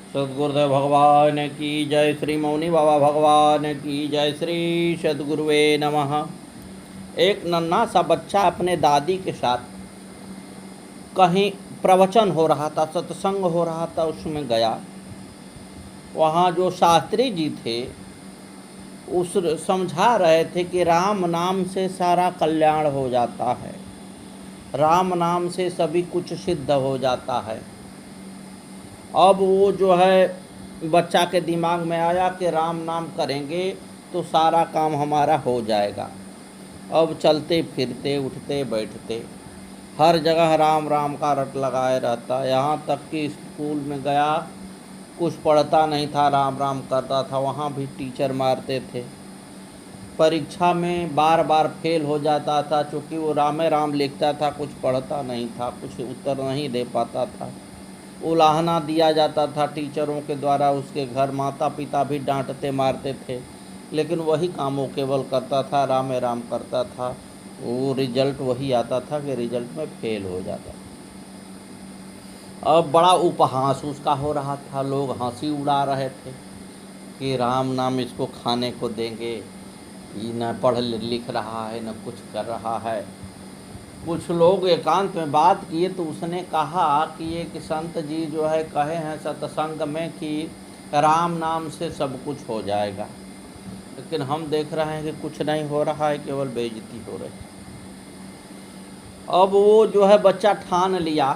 सद्गुरुदेव भगवान की जय। श्री मौनी बाबा भगवान की जय। श्री सद्गुरुवे नमः। एक नन्हा सा बच्चा अपने दादी के साथ कहीं प्रवचन हो रहा था, सत्संग हो रहा था, उसमें गया। वहाँ जो शास्त्री जी थे उस समझा रहे थे कि राम नाम से सारा कल्याण हो जाता है, राम नाम से सभी कुछ सिद्ध हो जाता है। अब वो जो है बच्चा के दिमाग में आया कि राम नाम करेंगे तो सारा काम हमारा हो जाएगा। अब चलते फिरते उठते बैठते हर जगह राम राम का रट लगाए रहता। यहाँ तक कि स्कूल में गया, कुछ पढ़ता नहीं था, राम राम करता था, वहाँ भी टीचर मारते थे। परीक्षा में बार बार फेल हो जाता था, चूँकि वो रामे राम लिखता था, कुछ पढ़ता नहीं था, कुछ उत्तर नहीं दे पाता था। उलाहना दिया जाता था टीचरों के द्वारा, उसके घर माता पिता भी डांटते मारते थे, लेकिन वही काम वो केवल करता था, रामे राम करता था। वो रिजल्ट वही आता था कि रिजल्ट में फेल हो जाता था। अब बड़ा उपहास उसका हो रहा था, लोग हंसी उड़ा रहे थे कि राम नाम इसको खाने को देंगे, ये न पढ़ लिख रहा है न कुछ कर रहा है। कुछ लोग एकांत में बात किए तो उसने कहा कि एक संत जी जो है कहे हैं सत्संग में कि राम नाम से सब कुछ हो जाएगा, लेकिन हम देख रहे हैं कि कुछ नहीं हो रहा है, केवल बेइज्जती हो रही। अब वो जो है बच्चा ठान लिया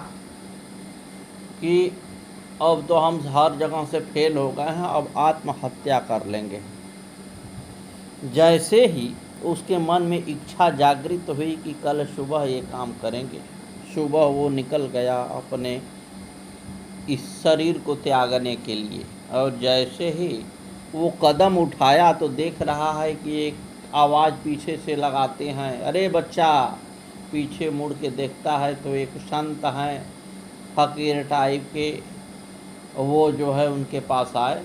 कि अब तो हम हर जगह से फेल हो गए हैं, अब आत्महत्या कर लेंगे। जैसे ही उसके मन में इच्छा जागृत हुई कि कल सुबह ये काम करेंगे, सुबह वो निकल गया अपने इस शरीर को त्यागने के लिए। और जैसे ही वो कदम उठाया तो देख रहा है कि एक आवाज़ पीछे से लगाते हैं, अरे बच्चा। पीछे मुड़ के देखता है तो एक संत हैं, फकीर टाइप के, वो जो है उनके पास आए।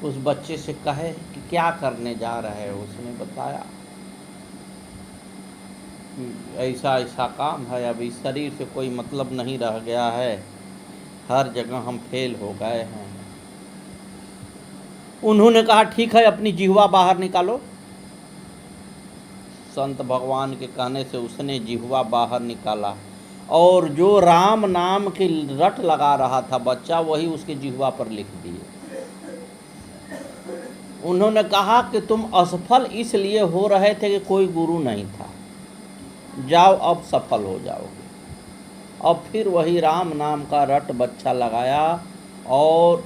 उस बच्चे से कहे कि क्या करने जा रहे हो। उसने बताया ऐसा ऐसा काम है, अब इस शरीर से कोई मतलब नहीं रह गया है, हर जगह हम फेल हो गए हैं। उन्होंने कहा ठीक है, अपनी जिह्वा बाहर निकालो। संत भगवान के कहने से उसने जिह्वा बाहर निकाला और जो राम नाम की रट लगा रहा था बच्चा, वही उसके जिह्वा पर लिख दिए। उन्होंने कहा कि तुम असफल इसलिए हो रहे थे कि कोई गुरु नहीं था, जाओ अब सफल हो जाओगे। अब फिर वही राम नाम का रट बच्चा लगाया और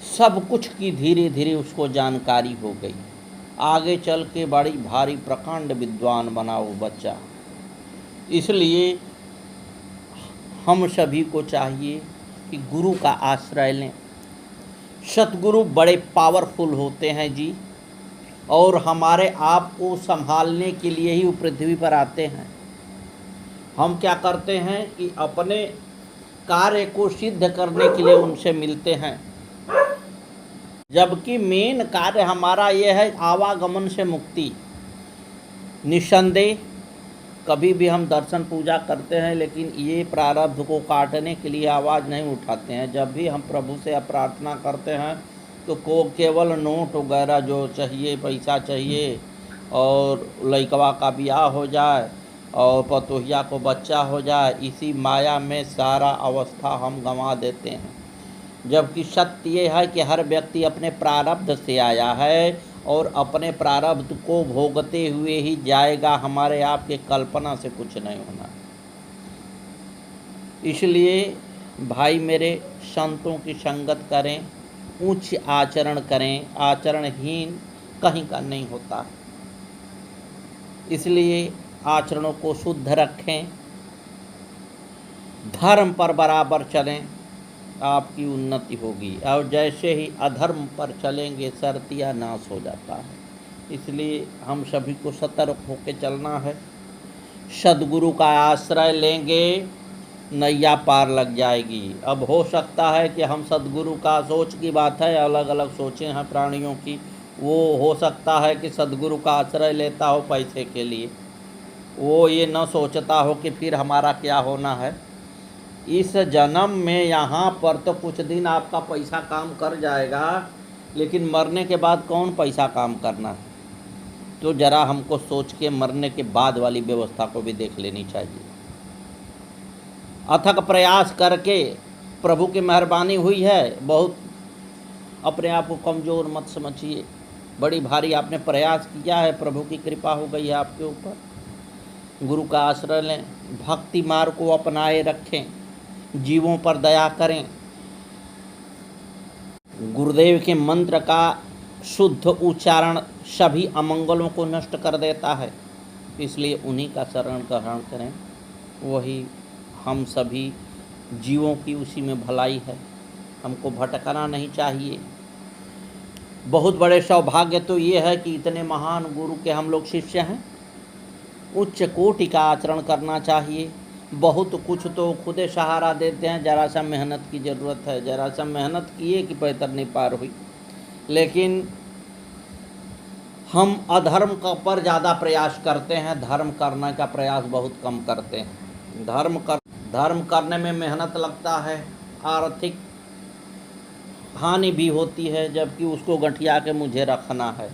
सब कुछ की धीरे धीरे उसको जानकारी हो गई। आगे चल के बड़ी भारी प्रकांड विद्वान बना वो बच्चा। इसलिए हम सभी को चाहिए कि गुरु का आश्रय लें। सतगुरु बड़े पावरफुल होते हैं जी, और हमारे आप को संभालने के लिए ही वो पृथ्वी पर आते हैं। हम क्या करते हैं कि अपने कार्य को सिद्ध करने के लिए उनसे मिलते हैं, जबकि मेन कार्य हमारा ये है आवागमन से मुक्ति। निस्संदेह कभी भी हम दर्शन पूजा करते हैं, लेकिन ये प्रारब्ध को काटने के लिए आवाज़ नहीं उठाते हैं। जब भी हम प्रभु से प्रार्थना करते हैं तो को केवल नोट वगैरह जो चाहिए, पैसा चाहिए, और लइकवा का ब्याह हो जाए और पतोहिया को बच्चा हो जाए, इसी माया में सारा अवस्था हम गंवा देते हैं। जबकि सत्य ये है कि हर व्यक्ति अपने प्रारब्ध से आया है और अपने प्रारब्ध को भोगते हुए ही जाएगा। हमारे आपके कल्पना से कुछ नहीं होना। इसलिए भाई मेरे, संतों की संगत करें, उच्च आचरण करें, आचरणहीन कहीं का नहीं होता। इसलिए आचरणों को शुद्ध रखें, धर्म पर बराबर चलें, आपकी उन्नति होगी। और जैसे ही अधर्म पर चलेंगे सर्तिया नाश हो जाता है। इसलिए हम सभी को सतर्क होकर चलना है। सद्गुरु का आश्रय लेंगे, नैया पार लग जाएगी। अब हो सकता है कि हम सद्गुरु का, सोच की बात है, अलग अलग सोचें हैं प्राणियों की। वो हो सकता है कि सद्गुरु का आश्रय लेता हो पैसे के लिए, वो ये न सोचता हो कि फिर हमारा क्या होना है। इस जन्म में यहाँ पर तो कुछ दिन आपका पैसा काम कर जाएगा, लेकिन मरने के बाद कौन पैसा काम करना है? तो जरा हमको सोच के मरने के बाद वाली व्यवस्था को भी देख लेनी चाहिए। अथक प्रयास करके प्रभु की मेहरबानी हुई है, बहुत अपने आप को कमज़ोर मत समझिए। बड़ी भारी आपने प्रयास किया है, प्रभु की कृपा हो गई है आपके ऊपर। गुरु का आश्रय लें, भक्ति मार्ग को अपनाए रखें, जीवों पर दया करें। गुरुदेव के मंत्र का शुद्ध उच्चारण सभी अमंगलों को नष्ट कर देता है, इसलिए उन्हीं का शरण ग्रहण करें। वही हम सभी जीवों की उसी में भलाई है, हमको भटकना नहीं चाहिए। बहुत बड़े सौभाग्य तो ये है कि इतने महान गुरु के हम लोग शिष्य हैं। उच्च कोटि का आचरण करना चाहिए। बहुत कुछ तो खुदे सहारा देते हैं, जरा सा मेहनत की ज़रूरत है, जरा सा मेहनत किए कि बेहतर नहीं पार हुई। लेकिन हम अधर्म का पर ज़्यादा प्रयास करते हैं, धर्म करने का प्रयास बहुत कम करते हैं। धर्म करने में मेहनत लगता है, आर्थिक हानि भी होती है, जबकि उसको गठिया के मुझे रखना है।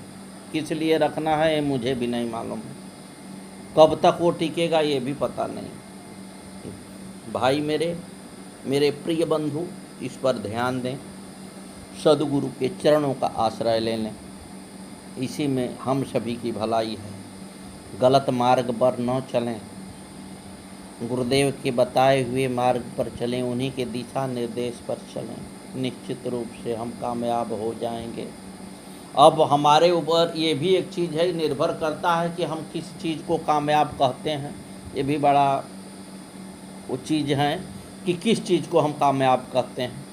किस लिए रखना है ये मुझे भी नहीं मालूम है, कब तक वो टिकेगा ये भी पता नहीं। भाई मेरे प्रिय बंधु, इस पर ध्यान दें, सदगुरु के चरणों का आश्रय ले लें, इसी में हम सभी की भलाई है। गलत मार्ग पर न चलें, गुरुदेव के बताए हुए मार्ग पर चलें, उन्हीं के दिशा निर्देश पर चलें, निश्चित रूप से हम कामयाब हो जाएंगे। अब हमारे ऊपर ये भी एक चीज़ है, निर्भर करता है कि हम किस चीज़ को कामयाब कहते हैं। ये भी बड़ा वो चीज़ है कि किस चीज़ को हम कामयाब कहते हैं।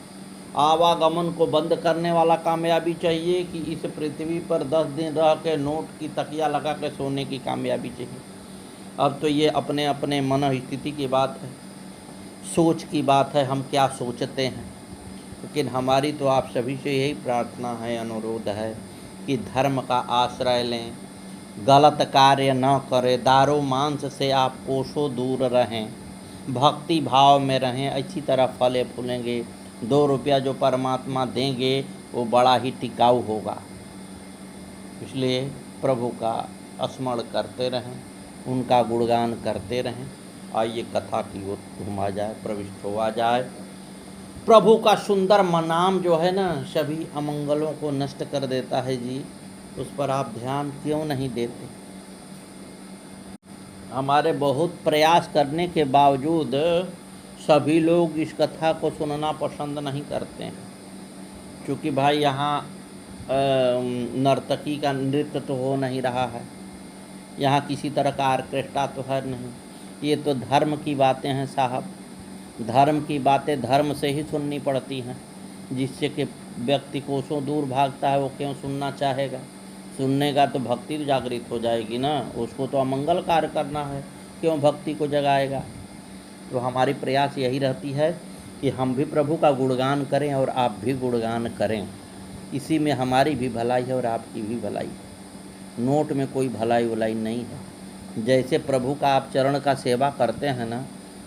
आवागमन को बंद करने वाला कामयाबी चाहिए कि इस पृथ्वी पर 10 दिन रह के नोट की तकिया लगा के सोने की कामयाबी चाहिए। अब तो ये अपने अपने मन स्थिति की बात है, सोच की बात है, हम क्या सोचते हैं। लेकिन हमारी तो आप सभी से यही प्रार्थना है, अनुरोध है कि धर्म का आश्रय लें, गलत कार्य न करें, दारू मांस से आप कोसों दूर रहें, भक्ति भाव में रहें, अच्छी तरह फले फूलेंगे। 2 रुपया जो परमात्मा देंगे वो बड़ा ही टिकाऊ होगा। इसलिए प्रभु का स्मरण करते रहें, उनका गुणगान करते रहें। आइए कथा की ओर घुमा जाए, प्रविष्ट हुआ जाए। प्रभु का सुंदर नाम जो है ना, सभी अमंगलों को नष्ट कर देता है जी, उस पर आप ध्यान क्यों नहीं देते? हमारे बहुत प्रयास करने के बावजूद सभी लोग इस कथा को सुनना पसंद नहीं करते हैं, क्योंकि भाई यहाँ नर्तकी का नृत्य तो हो नहीं रहा है, यहाँ किसी तरह का आर्केस्ट्रा तो है नहीं। ये तो धर्म की बातें हैं साहब, धर्म की बातें धर्म से ही सुननी पड़ती हैं। जिससे कि व्यक्ति कोसों दूर भागता है, वो क्यों सुनना चाहेगा? सुननेगा तो भक्ति तो जागृत हो जाएगी ना, उसको तो अमंगल कार्य करना है, क्यों भक्ति को जगाएगा? तो हमारी प्रयास यही रहती है कि हम भी प्रभु का गुणगान करें और आप भी गुणगान करें। इसी में हमारी भी भलाई है और आपकी भी भलाई है। नोट में कोई भलाई वलाई नहीं है। जैसे प्रभु का आप चरण का सेवा करते हैं ना,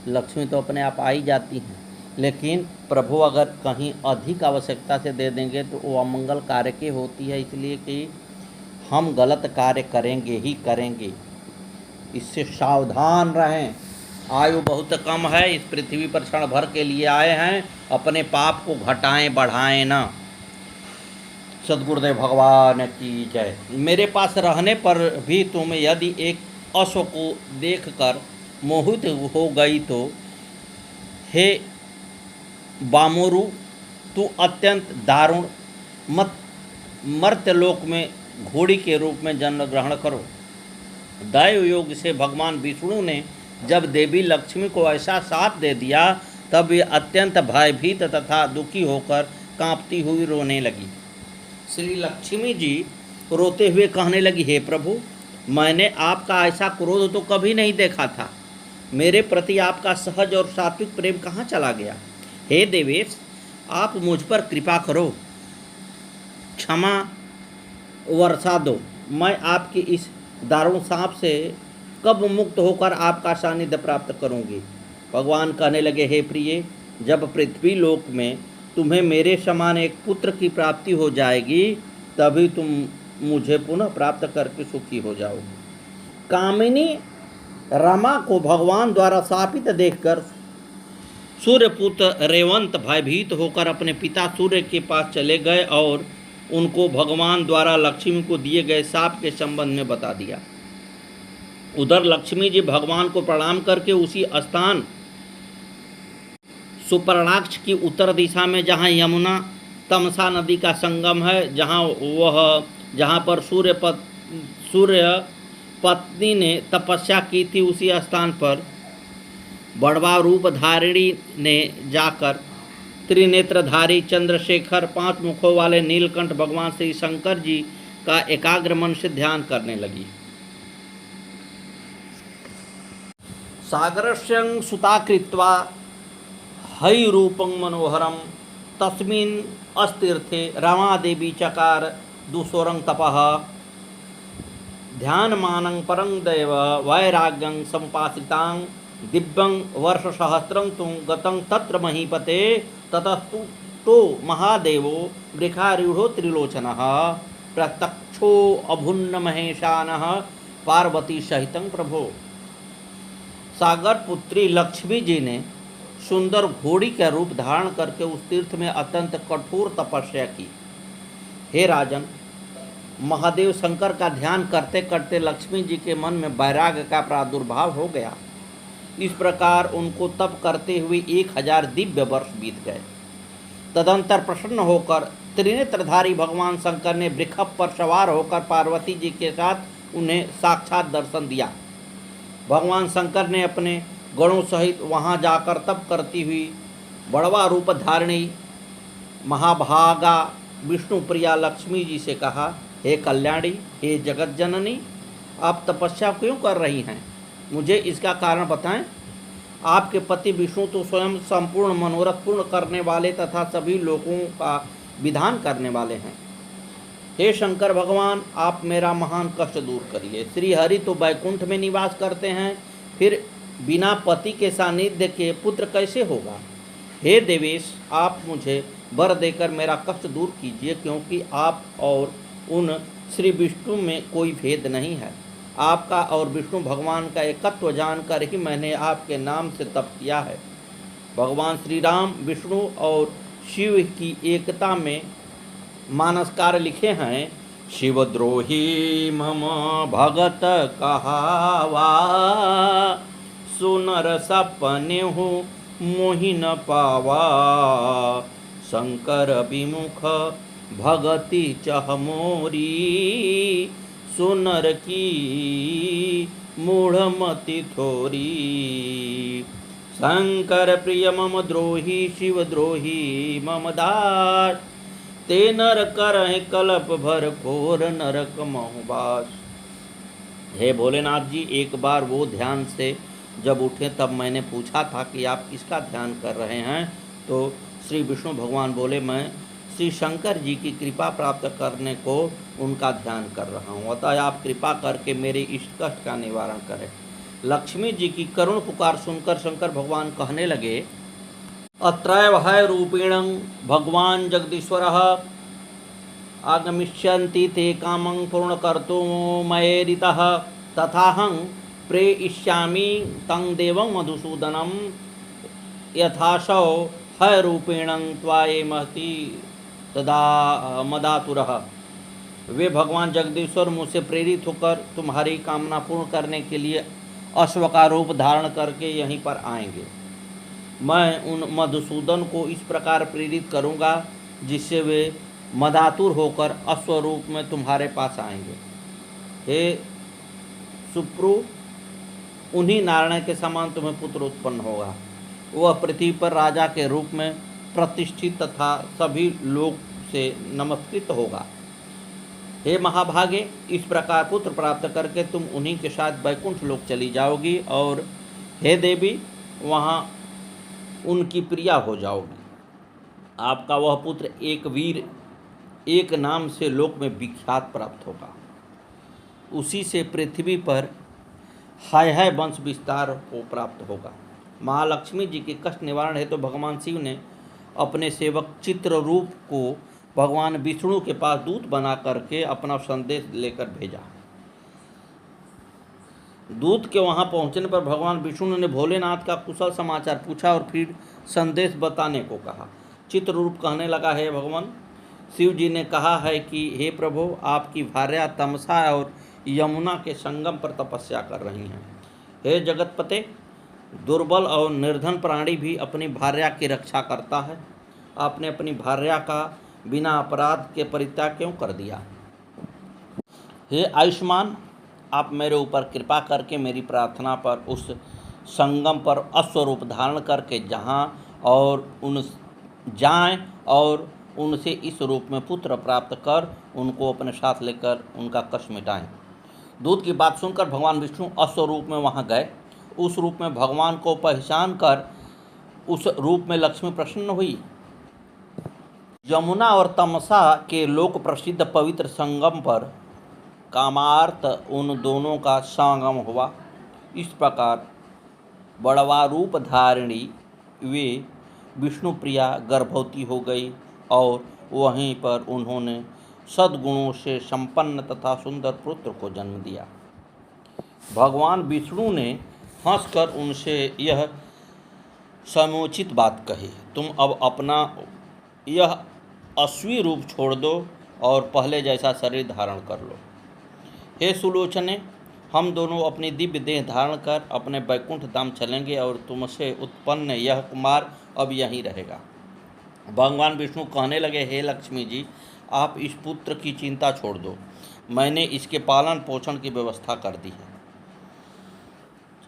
लक्ष्मी तो अपने आप आ ही जाती हैं, लेकिन प्रभु अगर कहीं अधिक आवश्यकता से दे देंगे तो वो अमंगल कार्य की होती है। इसलिए कि हम गलत कार्य करेंगे ही करेंगे, इससे सावधान रहें। आयु बहुत कम है, इस पृथ्वी पर क्षण भर के लिए आए हैं, अपने पाप को घटाएं बढ़ाएं ना। सद्गुरुदेव भगवान की जय। मेरे पास रहने पर भी तुम यदि एक अश्व को देखकर मोहित हो गई तो हे बामोरु, तू अत्यंत दारुण मर्त्यलोक में घोड़ी के रूप में जन्म ग्रहण करो। दैव योग से भगवान विष्णु ने जब देवी लक्ष्मी को ऐसा साथ दे दिया, तब वे अत्यंत भयभीत तथा दुखी होकर कांपती हुई रोने लगी। श्री लक्ष्मी जी रोते हुए कहने लगी, हे प्रभु, मैंने आपका ऐसा क्रोध तो कभी नहीं देखा था। मेरे प्रति आपका सहज और सात्विक प्रेम कहाँ चला गया? हे देवेश, आप मुझ पर कृपा करो, क्षमा वर्षा दो। मैं आपकी इस दारुण सांप से कब मुक्त होकर आपका सानिध्य प्राप्त करूंगी? भगवान कहने लगे, हे प्रिय, जब पृथ्वी लोक में तुम्हें मेरे समान एक पुत्र की प्राप्ति हो जाएगी, तभी तुम मुझे पुनः प्राप्त करके सुखी हो जाओगे। कामिनी रमा को भगवान द्वारा शापित देखकर सूर्यपुत्र रेवंत भयभीत होकर अपने पिता सूर्य के पास चले गए और उनको भगवान द्वारा लक्ष्मी को दिए गए शाप के संबंध में बता दिया। उधर लक्ष्मी जी भगवान को प्रणाम करके उसी स्थान सुपर्णाक्ष की उत्तर दिशा में, जहाँ यमुना तमसा नदी का संगम है, जहाँ पर सूर्य पत्नी ने तपस्या की थी, उसी स्थान पर बड़वा रूप धारिणी ने जाकर त्रिनेत्रधारी चंद्रशेखर 5 मुखों वाले नीलकंठ भगवान श्री शंकर जी का एकाग्र मन से ध्यान करने लगी। सागरस्यं सुता कृत्वा हई रूपं मनोहरम तस्मिन् अस्तीर्थे रमा देवी चकार दुसोरं तपः ध्यानमानं परं दैव वैराग्यं सम्पासितां दिव्यं वर्षसहस्रं तुं गतं तत्र महीपते ततस्तु तो महादेवो वृखारूढ़ो त्रिलोचनः प्रत्यक्षो अभुन्न महेशानः पार्वती सहितं प्रभो। सागर पुत्री लक्ष्मी जी ने सुंदर घोड़ी का रूप धारण करके उस तीर्थ में अत्यंत कठोर तपस्या की। हे राजन, महादेव शंकर का ध्यान करते करते लक्ष्मी जी के मन में वैराग्य का प्रादुर्भाव हो गया। इस प्रकार उनको तप करते हुए 1000 दिव्य वर्ष बीत गए। तदंतर प्रसन्न होकर त्रिनेत्रधारी भगवान शंकर ने वृक्ष पर सवार होकर पार्वती जी के साथ उन्हें साक्षात दर्शन दिया। भगवान शंकर ने अपने गणों सहित वहां जाकर तप करती हुई बड़वा रूप धारिणी महाभागा विष्णु प्रिया लक्ष्मी जी से कहा, हे कल्याणी, हे जगत जननी, आप तपस्या क्यों कर रही हैं? मुझे इसका कारण बताएं। आपके पति विष्णु तो स्वयं संपूर्ण मनोरथ पूर्ण करने वाले तथा सभी लोगों का विधान करने वाले हैं। हे शंकर भगवान, आप मेरा महान कष्ट दूर करिए। श्री हरि तो वैकुंठ में निवास करते हैं, फिर बिना पति के सानिध्य के पुत्र कैसे होगा? हे देवेश, आप मुझे वर देकर मेरा कष्ट दूर कीजिए, क्योंकि आप और उन श्री विष्णु में कोई भेद नहीं है। आपका और विष्णु भगवान का एकत्व जानकर ही मैंने आपके नाम से तप किया है। भगवान श्री राम विष्णु और शिव की एकता में मानसकार लिखे हैं, शिवद्रोही मम भगत कहावा सुनर सपने हो मोहि न पावा शंकर विमुख भगति चह मोरी सुनर की मूढ़मति थोरी शंकर प्रिय मम द्रोही शिव द्रोही मम दास ते नर करहि कल्प भर घोर नरक महबास। हे भोलेनाथ जी, एक बार वो ध्यान से जब उठे तब मैंने पूछा था कि आप किसका ध्यान कर रहे हैं, तो श्री विष्णु भगवान बोले, मैं श्री शंकर जी की कृपा प्राप्त करने को उनका ध्यान कर रहा हूँ, अतः आप कृपा करके मेरे इष्ट कष्ट का निवारण करें। लक्ष्मी जी की करुण पुकार सुनकर शंकर भगवान कहने लगे, अत्रैव है रूपेण भगवान जगदीश्वरः आगमिष्यन्ति ते कामं पूर्णकर्तुमयेरितः तथाहं प्रेष्यामि तं देवं मधुसूदनं यथासौ है रूपेण त्वाये महति तदा मदातुरः। वे भगवान जगदीश्वर मुझसे प्रेरित होकर तुम्हारी कामना पूर्ण करने के लिए अश्व का रूप धारण करके यहीं पर आएंगे। मैं उन मधुसूदन को इस प्रकार प्रेरित करूंगा जिससे वे मदातुर होकर अश्व रूप में तुम्हारे पास आएंगे। हे सुप्रु, उन्हीं नारायण के समान तुम्हें पुत्र उत्पन्न होगा। वह पृथ्वी पर राजा के रूप में प्रतिष्ठित तथा सभी लोग से नमस्कृत होगा। हे महाभागे, इस प्रकार पुत्र प्राप्त करके तुम उन्हीं के साथ वैकुंठ लोक चली जाओगी और हे देवी, वहाँ उनकी प्रिया हो जाओगी। आपका वह पुत्र एक वीर एक नाम से लोक में विख्यात प्राप्त होगा। उसी से पृथ्वी पर हाय हाय वंश विस्तार को प्राप्त होगा। महालक्ष्मी जी के कष्ट निवारण हेतु भगवान शिव ने अपने सेवक चित्ररूप को भगवान विष्णु के पास दूत बना करके अपना संदेश लेकर भेजा। दूत के वहां पहुंचने पर भगवान विष्णु ने भोलेनाथ का कुशल समाचार पूछा और फिर संदेश बताने को कहा। चित्ररूप कहने लगा, हे भगवान, शिव जी ने कहा है कि हे प्रभु, आपकी भार्या तमसा और यमुना के संगम पर तपस्या कर रही हैं। हे जगतपते, दुर्बल और निर्धन प्राणी भी अपनी भार्या की रक्षा करता है। आपने अपनी भार्या का बिना अपराध के परित्याग क्यों कर दिया? हे आयुष्मान, आप मेरे ऊपर कृपा करके मेरी प्रार्थना पर उस संगम पर अश्वरूप धारण करके जाएं और उनसे इस रूप में पुत्र प्राप्त कर उनको अपने साथ लेकर उनका कष्ट मिटाएं। दूत की बात सुनकर भगवान विष्णु अश्वरूप में वहां गए। उस रूप में भगवान को पहचान कर उस रूप में लक्ष्मी प्रसन्न हुई। यमुना और तमसा के लोक प्रसिद्ध पवित्र संगम पर कामार्थ उन दोनों का संगम हुआ। इस प्रकार बड़वा रूप धारिणी वे विष्णुप्रिया गर्भवती हो गई और वहीं पर उन्होंने सद्गुणों से संपन्न तथा सुंदर पुत्र को जन्म दिया। भगवान विष्णु ने हंसकर उनसे यह समुचित बात कही, तुम अब अपना यह अश्वी रूप छोड़ दो और पहले जैसा शरीर धारण कर लो। हे सुलोचने, हम दोनों अपनी दिव्य देह धारण कर अपने वैकुंठ धाम चलेंगे और तुमसे उत्पन्न यह कुमार अब यहीं रहेगा। भगवान विष्णु कहने लगे, हे लक्ष्मी जी, आप इस पुत्र की चिंता छोड़ दो, मैंने इसके पालन पोषण की व्यवस्था कर दी है।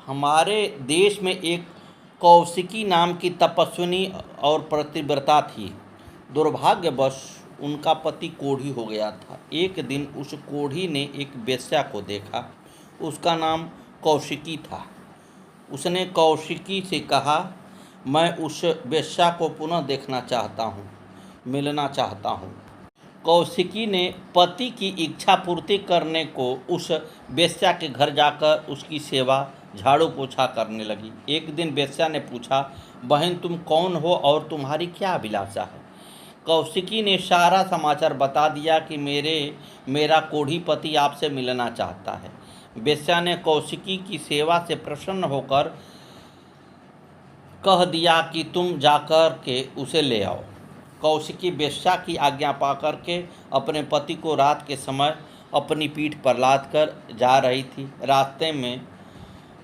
हमारे देश में एक कौशिकी नाम की तपस्विनी और पतिव्रता थी। दुर्भाग्यवश उनका पति कोढ़ी हो गया था। एक दिन उस कोढ़ी ने एक वेश्या को देखा। उसका नाम कौशिकी था। उसने कौशिकी से कहा, मैं उस वेश्या को पुनः देखना चाहता हूँ, मिलना चाहता हूँ। कौशिकी ने पति की इच्छा पूर्ति करने को उस वेश्या के घर जाकर उसकी सेवा झाड़ू पोछा करने लगी। एक दिन वेश्या ने पूछा, बहन, तुम कौन हो और तुम्हारी क्या अभिलाषा है? कौशिकी ने सारा समाचार बता दिया कि मेरा कोढ़ी पति आपसे मिलना चाहता है। वेश्या ने कौशिकी की सेवा से प्रसन्न होकर कह दिया कि तुम जाकर के उसे ले आओ। कौशिकी वेश्या की आज्ञा पाकर के अपने पति को रात के समय अपनी पीठ पर लाद कर जा रही थी। रास्ते में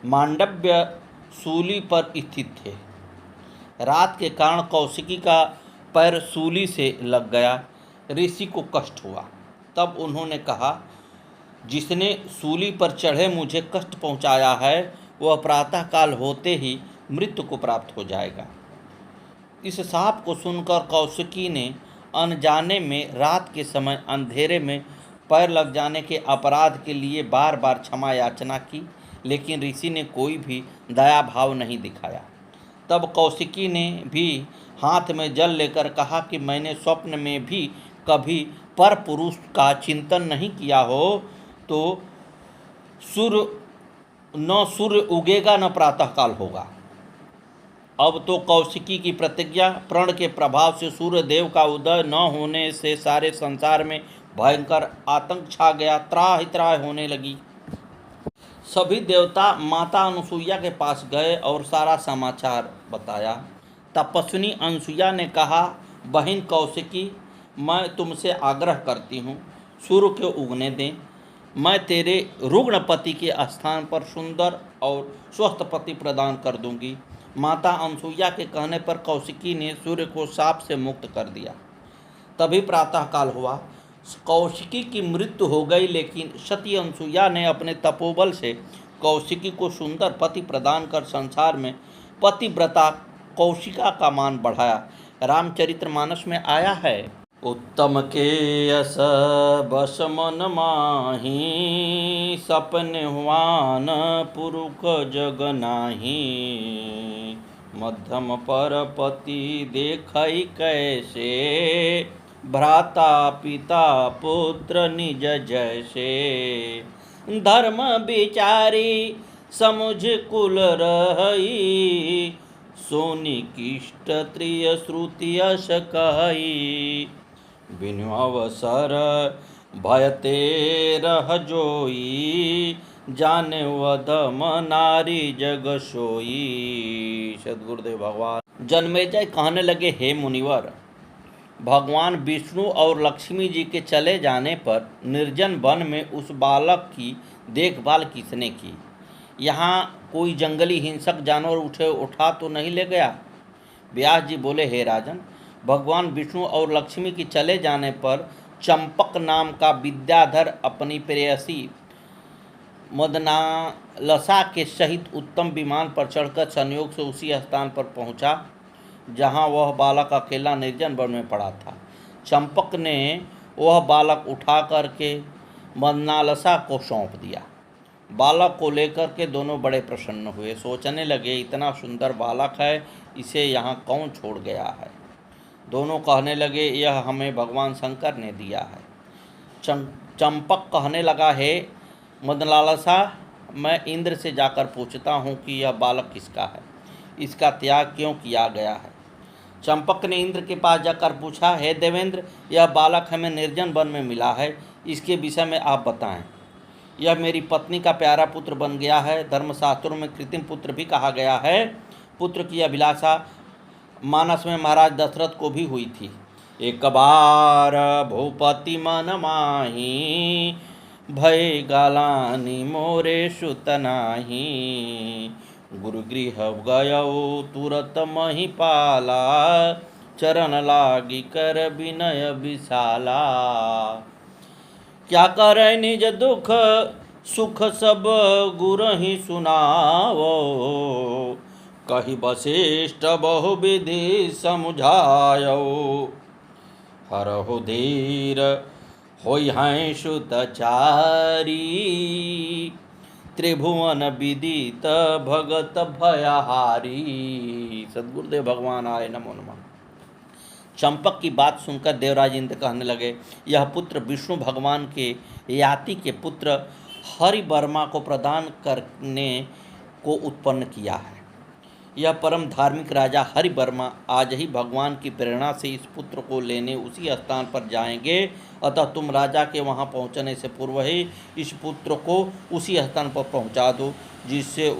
मांडव्य सूली पर स्थित थे। रात के कारण कौशिकी का पैर सूली से लग गया। ऋषि को कष्ट हुआ। तब उन्होंने कहा, जिसने सूली पर चढ़े मुझे कष्ट पहुंचाया है, वह प्रातःकाल होते ही मृत्यु को प्राप्त हो जाएगा। इस शाप को सुनकर कौशिकी ने अनजाने में रात के समय अंधेरे में पैर लग जाने के अपराध के लिए बार बार क्षमा याचना की, लेकिन ऋषि ने कोई भी दया भाव नहीं दिखाया। तब कौशिकी ने भी हाथ में जल लेकर कहा कि मैंने स्वप्न में भी कभी पर पुरुष का चिंतन नहीं किया हो तो सूर्य उगेगा न प्रातःकाल होगा। अब तो कौशिकी की प्रतिज्ञा प्रण के प्रभाव से सूर्य देव का उदय न होने से सारे संसार में भयंकर आतंक छा गया। त्राहि त्राहि होने लगी। सभी देवता माता अनुसुईया के पास गए और सारा समाचार बताया। तपस्विनी अनुसुईया ने कहा, बहन कौशिकी, मैं तुमसे आग्रह करती हूँ, सूर्य को उगने दें। मैं तेरे रुग्ण पति के स्थान पर सुंदर और स्वस्थ पति प्रदान कर दूंगी। माता अनुसुईया के कहने पर कौशिकी ने सूर्य को शाप से मुक्त कर दिया। तभी प्रातःकाल हुआ। कौशिकी की मृत्यु हो गई, लेकिन सती अनुसुईया ने अपने तपोबल से कौशिकी को सुंदर पति प्रदान कर संसार में पतिव्रता कौशिका का मान बढ़ाया। रामचरितमानस में आया है, उत्तम के यस बस मन माही, सपने हुआन पुरुष जग नाही। मध्यम पर पति देखई कैसे, भ्राता पिता पुत्र निज जैसे। धर्म विचारी समुझ कुल रही, सोनी किष्ट त्रिय श्रुति यश कही। बिनु अवसर भयते रह जोई, जाने वदम नारी जग सोई। सद्गुरुदेव भगवान। जन्मेजय कहने लगे, हे मुनिवर, भगवान विष्णु और लक्ष्मी जी के चले जाने पर निर्जन वन में उस बालक की देखभाल किसने की? यहाँ कोई जंगली हिंसक जानवर उठा तो नहीं ले गया? व्यास जी बोले, हे राजन, भगवान विष्णु और लक्ष्मी की चले जाने पर चंपक नाम का विद्याधर अपनी प्रेयसी मदनालसा के सहित उत्तम विमान पर चढ़कर संयोग से उसी स्थान पर पहुंचा जहां वह बालक अकेला निर्जन वन में पड़ा था। चंपक ने वह बालक उठा करके मदनालसा को सौंप दिया। बालक को लेकर के दोनों बड़े प्रसन्न हुए, सोचने लगे, इतना सुंदर बालक है, इसे यहाँ कौन छोड़ गया है? दोनों कहने लगे, यह हमें भगवान शंकर ने दिया है। चंपक कहने लगा, हे मदनालसा, मैं इंद्र से जाकर पूछता हूँ कि यह बालक किसका है, इसका त्याग क्यों किया गया है। चंपक ने इंद्र के पास जाकर पूछा, हे देवेंद्र, यह बालक हमें निर्जन वन में मिला है, इसके विषय में आप बताएं। यह मेरी पत्नी का प्यारा पुत्र बन गया है। धर्मशास्त्रों में कृत्रिम पुत्र भी कहा गया है। पुत्र की अभिलाषा मानस में महाराज दशरथ को भी हुई थी। एक बार भूपति मन माही, भय गालानी मोरे सुत नाही। गुरु गृह गयो तुरत महिपाला, चरण लागी कर विनय विशाला। क्या करे निज दुख सुख सब गुरहि सुनावो, कही वशिष्ठ बहुविधि समुझायो। हरहु धीर होई हैं सुतचारी, त्रिभुवन विदित भगत भयहारी। सद्गुरुदेव भगवान आए, नमो नमः। चंपक की बात सुनकर देवराज इंद्र कहने लगे, यह पुत्र विष्णु भगवान के याति के पुत्र हरिवर्मा को प्रदान करने को उत्पन्न किया है। यह परम धार्मिक राजा हरिवर्मा आज ही भगवान की प्रेरणा से इस पुत्र को लेने उसी स्थान पर जाएंगे, अतः तुम राजा के वहां पहुंचने से पूर्व ही इस पुत्र को उसी स्थान पर पहुंचा दो, जिससे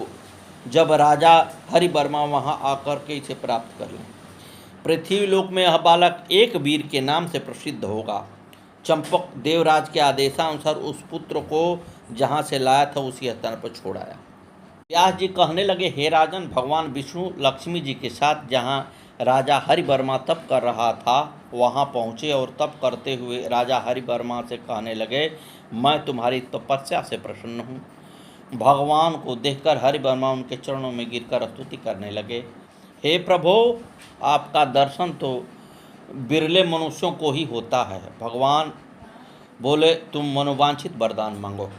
जब राजा हरिवर्मा वहां आकर के इसे प्राप्त कर लें। पृथ्वी लोक में यह बालक एक वीर के नाम से प्रसिद्ध होगा। चंपक देवराज के आदेशानुसार उस पुत्र को जहाँ से लाया था उसी स्थान पर छोड़ाया। व्यास जी कहने लगे, हे राजन, भगवान विष्णु लक्ष्मी जी के साथ जहाँ राजा हरिवर्मा तप कर रहा था वहाँ पहुँचे और तप करते हुए राजा हरिवर्मा से कहने लगे, मैं तुम्हारी तपस्या से प्रसन्न हूँ। भगवान को देखकर हरिवर्मा उनके चरणों में गिरकर स्तुति करने लगे, हे प्रभो, आपका दर्शन तो बिरले मनुष्यों को ही होता है। भगवान बोले, तुम मनोवांछित वरदान मांगो।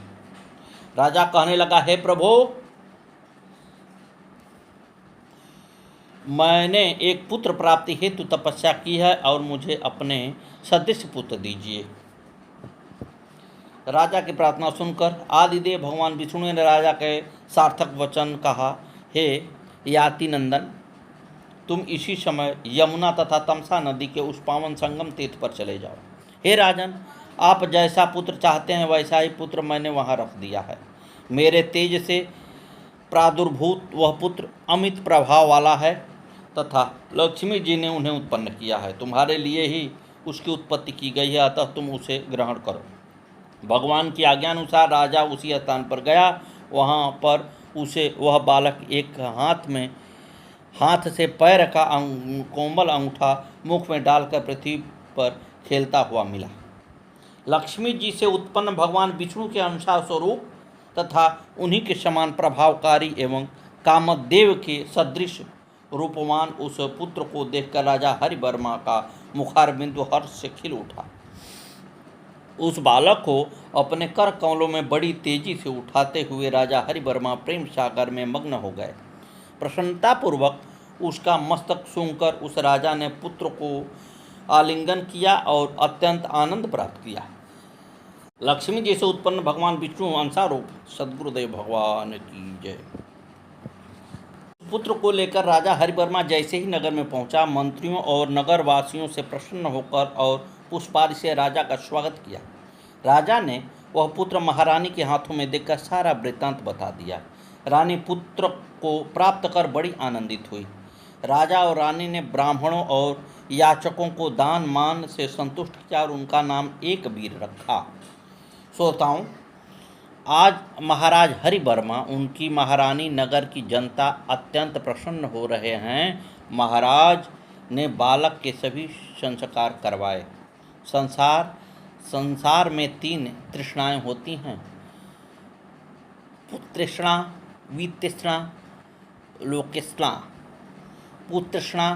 राजा कहने लगा, हे प्रभो, मैंने एक पुत्र प्राप्ति हेतु तपस्या की है और मुझे अपने सदृश पुत्र दीजिए। राजा की प्रार्थना सुनकर आदिदेव भगवान विष्णु ने राजा के सार्थक वचन कहा, हे याति नंदन, तुम इसी समय यमुना तथा तमसा नदी के उस पावन संगम तीर्थ पर चले जाओ। हे राजन, आप जैसा पुत्र चाहते हैं वैसा ही पुत्र मैंने वहाँ रख दिया है। मेरे तेज से प्रादुर्भूत वह पुत्र अमित प्रभाव वाला है तथा लक्ष्मी जी ने उन्हें उत्पन्न किया है। तुम्हारे लिए ही उसकी उत्पत्ति की गई है, अतः तुम उसे ग्रहण करो। भगवान की आज्ञानुसार राजा उसी स्थान पर गया। वहाँ पर उसे वह बालक एक हाथ से पैर का कोमल अंगूठा मुख में डालकर पृथ्वी पर खेलता हुआ मिला। लक्ष्मी जी से उत्पन्न भगवान विष्णु के अनुसार स्वरूप तथा उन्हीं के समान प्रभावकारी एवं कामदेव के सदृश रूपवान उस पुत्र को देखकर राजा हरिवर्मा का मुखारबिंदु हर्ष से खिल उठा। उस बालक को अपने कर कमलों में बड़ी तेजी से उठाते हुए राजा हरिवर्मा प्रेम सागर में मग्न हो गए। प्रसन्नतापूर्वक उसका मस्तक सूंघकर उस राजा ने पुत्र को आलिंगन किया और अत्यंत आनंद प्राप्त किया। लक्ष्मी जी से उत्पन्न भगवान विष्णु अंशारूप सद्गुरुदेव भगवान की जय। पुत्र को लेकर राजा हरिवर्मा जैसे ही नगर में पहुंचा, मंत्रियों और नगरवासियों से प्रसन्न होकर और पुष्पादि से राजा का स्वागत किया। राजा ने वह पुत्र महारानी के हाथों में देखकर सारा वृत्तांत बता दिया। रानी पुत्र को प्राप्त कर बड़ी आनंदित हुई। राजा और रानी ने ब्राह्मणों और याचकों को दान मान से संतुष्ट किया और उनका नाम एक वीर रखा। श्रोताओं, आज महाराज हरिवर्मा, उनकी महारानी, नगर की जनता अत्यंत प्रसन्न हो रहे हैं। महाराज ने बालक के सभी संस्कार करवाए। संसार में 3 तृष्णाएं होती हैं: पुत्रतृष्णा, वित्ततृष्णा, लोकतृष्णा। पुत्रतृष्णा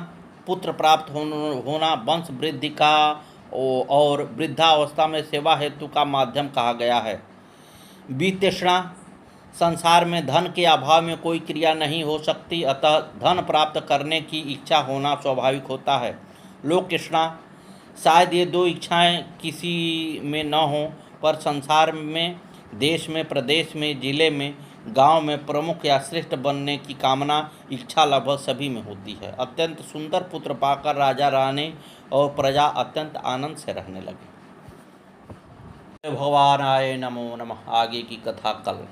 पुत्र प्राप्त होना वंश वृद्धि का और वृद्धावस्था में सेवा हेतु का माध्यम कहा गया है। वित्ततृष्णा, संसार में धन के अभाव में कोई क्रिया नहीं हो सकती, अतः धन प्राप्त करने की इच्छा होना स्वाभाविक होता है। लोकतृष्णा, शायद ये 2 इच्छाएं किसी में न हों, पर संसार में, देश में, प्रदेश में, जिले में, गांव में प्रमुख या श्रेष्ठ बनने की कामना, इच्छा लगभग सभी में होती है। अत्यंत सुंदर पुत्र पाकर राजा, रानी और प्रजा अत्यंत आनंद से रहने लगे। भगवानाय नमो नमः। आगे की कथा कल।